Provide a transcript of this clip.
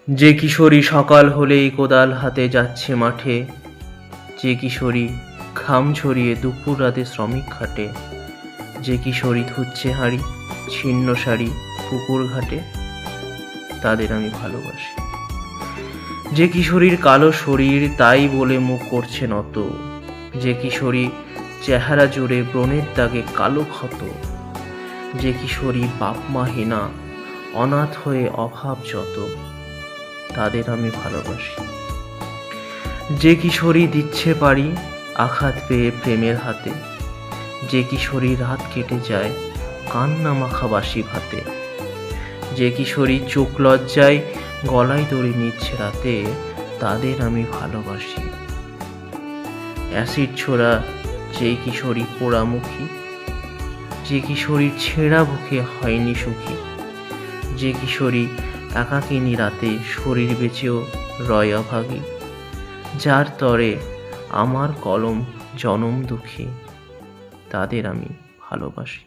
যে কিশোরী সকাল হলেই কোদাল হাতে যাচ্ছে মাঠে, যে কিশোরী ঘাম ঝরিয়ে দুপুর রাতে শ্রমিক খাটে, যে কিশোরী ধুচ্ছে হাঁড়ি ছিন্ন শাড়ি পুকুর ঘাটে, তাদের আমি ভালোবাসি। যে কিশোরীর কালো শরীর তাই বলে মুখ করছে নত, যে কিশোরী চেহারা জুড়ে ব্রণের দাগে কালো ক্ষত, যে কিশোরী বাপ মা হীনা অনাথ হয়ে অভাব যত, তাদের আমি ভালোবাসি। যে কিশোরী দিচ্ছে পারি আঘাত পেয়ে প্রেমের হাতে, যে কিশোরী রাত কেটে যায় কান্না মাখা বাসি ভাতে, যে কিশোরী চোখ লজ্জায় গলায় দড়ি নিচ্ছে রাতে, তাদের আমি ভালোবাসি। অ্যাসিড ছোড়া যে কিশোরী পোড়ামুখী, যে কিশোরীর ছেঁড়া বুকে হয়নি সুখী, যে কিশোরী একাকিনী রাতে শরীর বেচেও রয় অভাগী, যার তরে আমার কলম জনম দুঃখী, তাদের আমি ভালোবাসি।